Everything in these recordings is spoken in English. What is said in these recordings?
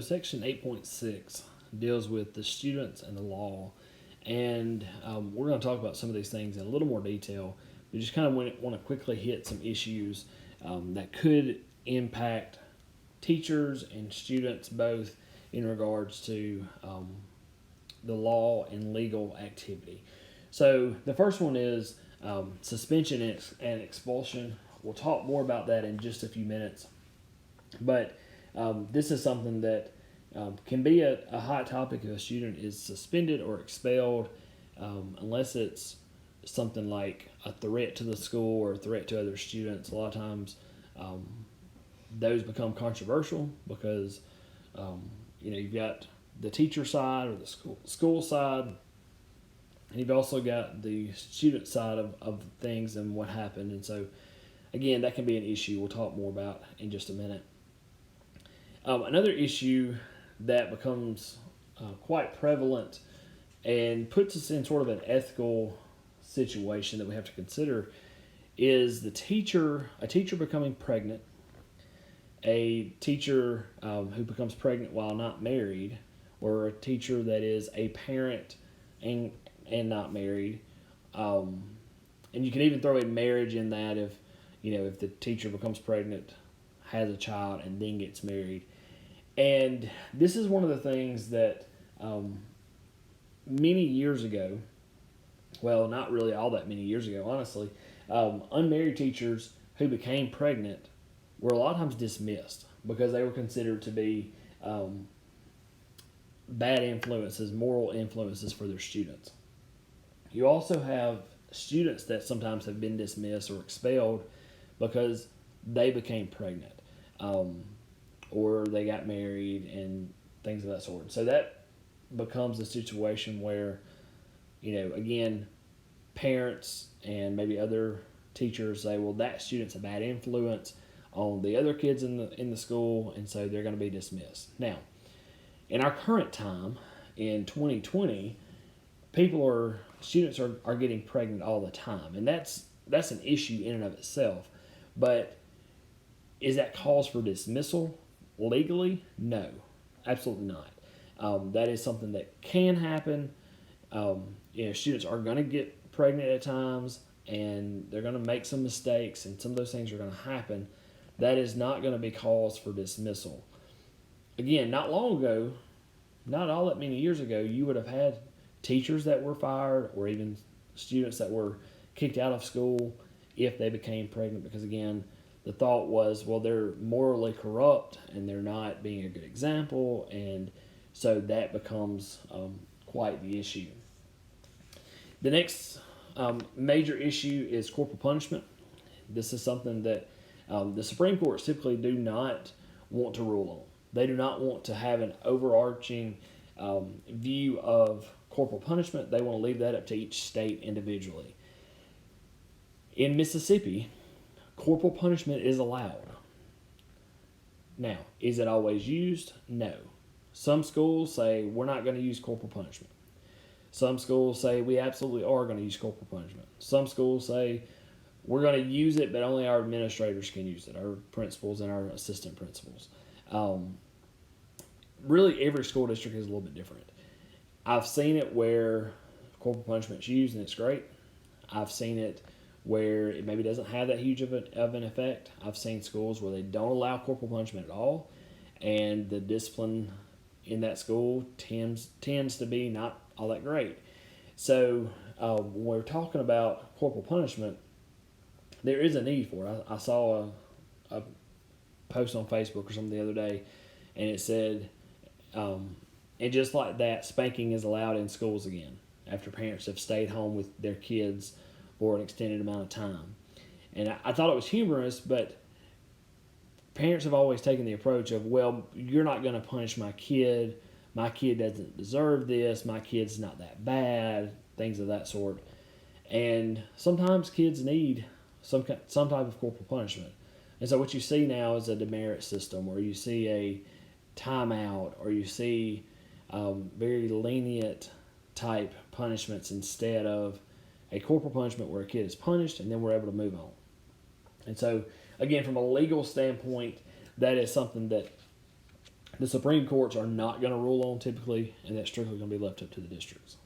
Section 8.6 deals with the students and the law, and we're going to talk about some of these things in a little more detail. We just kind of want to quickly hit some issues that could impact teachers and students both in regards to the law and legal activity. So the first one is suspension and expulsion. We'll talk more about that in just a few minutes. But this is something that can be a hot topic if a student is suspended or expelled, unless it's something like a threat to the school or a threat to other students. A lot of times those become controversial because you've got the teacher side or the school side, and you've also got the student side of things and what happened. And so, again, that can be an issue we'll talk more about in just a minute. Another issue that becomes quite prevalent and puts us in sort of an ethical situation that we have to consider is a teacher becoming pregnant, a teacher who becomes pregnant while not married, or a teacher that is a parent and not married. And you can even throw in marriage in that if the teacher becomes pregnant, has a child, and then gets married. And this is one of the things that many years ago, well, not really all that many years ago, honestly, unmarried teachers who became pregnant were a lot of times dismissed because they were considered to be bad influences, moral influences for their students. You also have students that sometimes have been dismissed or expelled because they became pregnant. Or they got married and things of that sort. So that becomes a situation where, again, parents and maybe other teachers say, well, that student's a bad influence on the other kids in the school, and so they're going to be dismissed. Now, in our current time, in 2020, students are getting pregnant all the time, and that's an issue in and of itself. But is that cause for dismissal? Legally, no, absolutely not. That is something that can happen. Students are going to get pregnant at times, and they're going to make some mistakes, and some of those things are going to happen. That is not going to be cause for dismissal. Again, not long ago, not all that many years ago, you would have had teachers that were fired or even students that were kicked out of school if they became pregnant because, again, the thought was, well, they're morally corrupt and they're not being a good example, and so that becomes quite the issue. The next major issue is corporal punishment. This is something that the Supreme Court typically do not want to rule on. They do not want to have an overarching view of corporal punishment. They want to leave that up to each state individually. In Mississippi, corporal punishment is allowed. Now, is it always used? No. Some schools say we're not going to use corporal punishment. Some schools say we absolutely are going to use corporal punishment. Some schools say we're going to use it, but only our administrators can use it, our principals and our assistant principals. Really, every school district is a little bit different. I've seen it where corporal punishment is used and it's great. I've seen it where it maybe doesn't have that huge of an effect. I've seen schools where they don't allow corporal punishment at all, and the discipline in that school tends to be not all that great. So when we're talking about corporal punishment, there is a need for it. I saw a post on Facebook or something the other day, and it said, and just like that, spanking is allowed in schools again after parents have stayed home with their kids for an extended amount of time. And I thought it was humorous, but parents have always taken the approach of, well, you're not going to punish my kid. My kid doesn't deserve this. My kid's not that bad, things of that sort. And sometimes kids need some type of corporal punishment. And so what you see now is a demerit system, or you see a timeout, or you see very lenient type punishments instead of a corporal punishment where a kid is punished and then we're able to move on. And so, again, from a legal standpoint, that is something that the Supreme Courts are not going to rule on typically, and that's strictly going to be left up to the districts.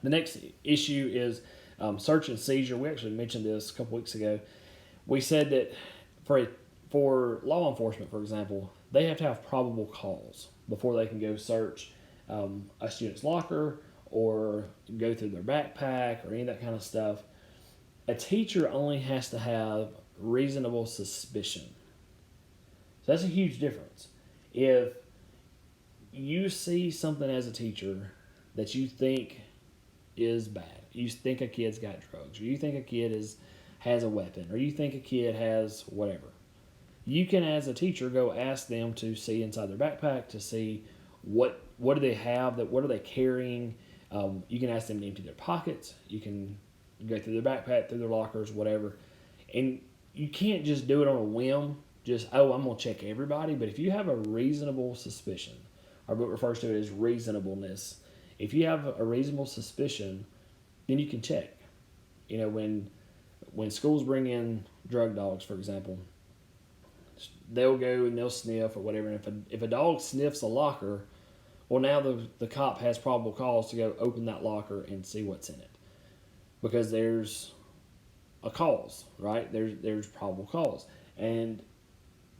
The next issue is search and seizure. We actually mentioned this a couple weeks ago. We said that for law enforcement, for example, they have to have probable cause before they can go search a student's locker or go through their backpack or any of that kind of stuff. A teacher only has to have reasonable suspicion. So that's a huge difference. If you see something as a teacher that you think is bad, you think a kid's got drugs, or you think a kid has a weapon, or you think a kid has whatever, you can, as a teacher, go ask them to see inside their backpack to see what do they have, what are they carrying. You can ask them to empty their pockets. You can go through their backpack, through their lockers, whatever. And you can't just do it on a whim. Just, I'm going to check everybody. But if you have a reasonable suspicion, our book refers to it as reasonableness. If you have a reasonable suspicion, then you can check. You know, when schools bring in drug dogs, for example, they'll go and they'll sniff or whatever. And if a dog sniffs a locker, well, now the cop has probable cause to go open that locker and see what's in it, because there's a cause, right? There's probable cause. And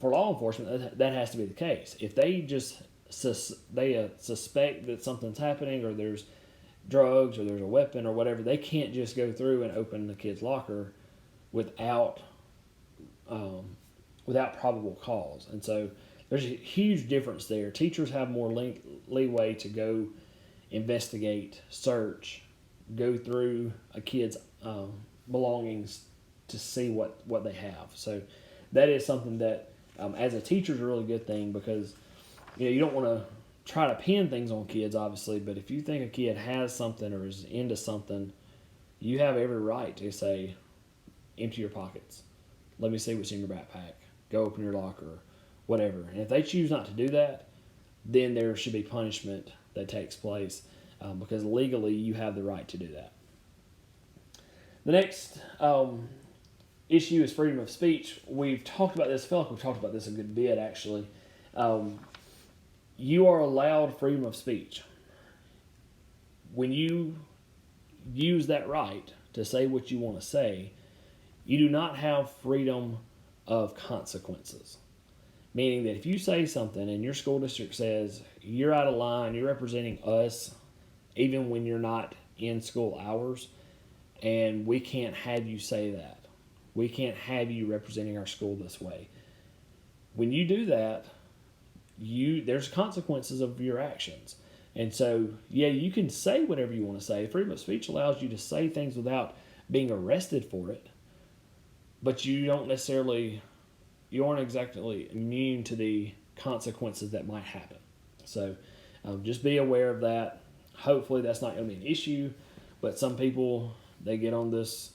for law enforcement, that has to be the case. If they just suspect that something's happening, or there's drugs, or there's a weapon or whatever, they can't just go through and open the kid's locker without probable cause. And so there's a huge difference there. Teachers have more leeway to go investigate, search, go through a kid's belongings to see what they have. So that is something that, as a teacher, is a really good thing, because you don't want to try to pin things on kids, obviously, but if you think a kid has something or is into something, you have every right to say, empty your pockets. Let me see what's in your backpack. Go open your locker, whatever. And if they choose not to do that, then there should be punishment that takes place, because legally you have the right to do that. The next issue is freedom of speech. We've talked about this. I feel like we've talked about this a good bit, actually. You are allowed freedom of speech. When you use that right to say what you want to say, you do not have freedom of consequences. Meaning that if you say something and your school district says you're out of line, you're representing us, even when you're not in school hours, and we can't have you say that. We can't have you representing our school this way. When you do that, there's consequences of your actions. And so, you can say whatever you want to say. Freedom of speech allows you to say things without being arrested for it, but you aren't exactly immune to the consequences that might happen. So just be aware of that. Hopefully that's not going to be an issue, but some people, they get on this,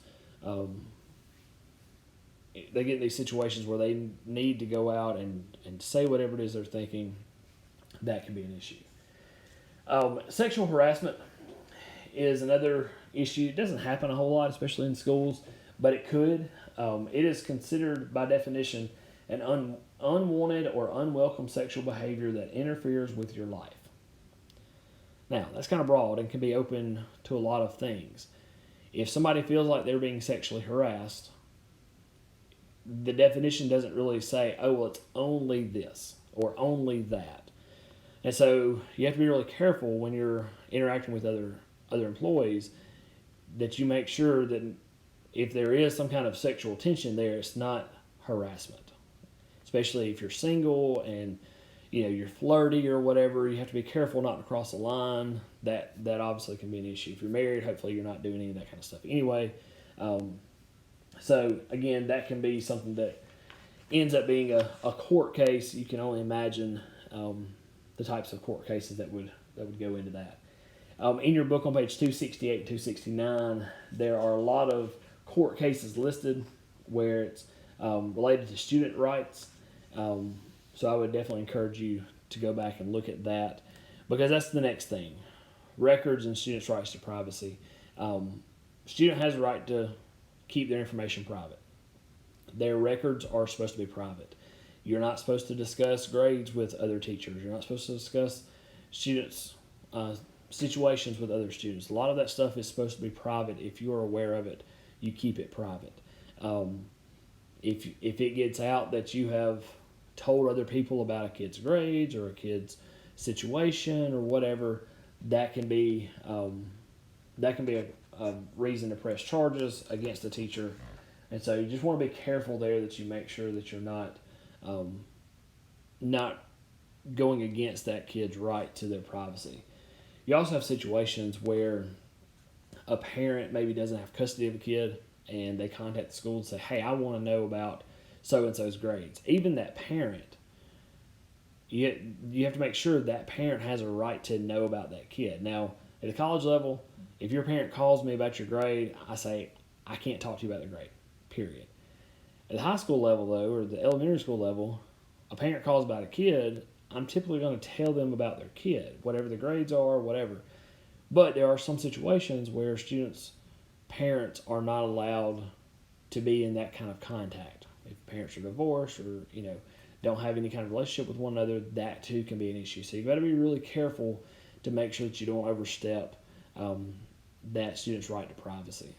they get in these situations where they need to go out and say whatever it is they're thinking. That can be an issue. Sexual harassment is another issue. It doesn't happen a whole lot, especially in schools, but it could. It is considered by definition an unwanted or unwelcome sexual behavior that interferes with your life. Now, that's kind of broad and can be open to a lot of things. If somebody feels like they're being sexually harassed, the definition doesn't really say, it's only this or only that. And so you have to be really careful when you're interacting with other employees, that you make sure that if there is some kind of sexual tension there, it's not harassment. Especially if you're single and you're flirty or whatever, you have to be careful not to cross the line. That obviously can be an issue. If you're married, hopefully you're not doing any of that kind of stuff anyway. So again, that can be something that ends up being a court case. You can only imagine the types of court cases that would go into that. In your book on page 268 and 269, there are a lot of court cases listed where it's related to student rights. So I would definitely encourage you to go back and look at that, because that's the next thing. Records and students' rights to privacy. Student has a right to keep their information private. Their records are supposed to be private. You're not supposed to discuss grades with other teachers. You're not supposed to discuss students' situations with other students. A lot of that stuff is supposed to be private. If you're aware of it, you keep it private. If it gets out that you have told other people about a kid's grades or a kid's situation or whatever, that can be a reason to press charges against the teacher. And so you just want to be careful there that you make sure that you're not going against that kid's right to their privacy. You also have situations where a parent maybe doesn't have custody of a kid and they contact the school and say, hey, I want to know about so-and-so's grades. Even that parent, you have to make sure that parent has a right to know about that kid. Now, at a college level, if your parent calls me about your grade, I say, I can't talk to you about the grade, period. At the high school level, though, or the elementary school level, a parent calls about a kid, I'm typically going to tell them about their kid, whatever the grades are, whatever. But there are some situations where parents are not allowed to be in that kind of contact. If parents are divorced or, don't have any kind of relationship with one another, that too can be an issue. So you've got to be really careful to make sure that you don't overstep that student's right to privacy.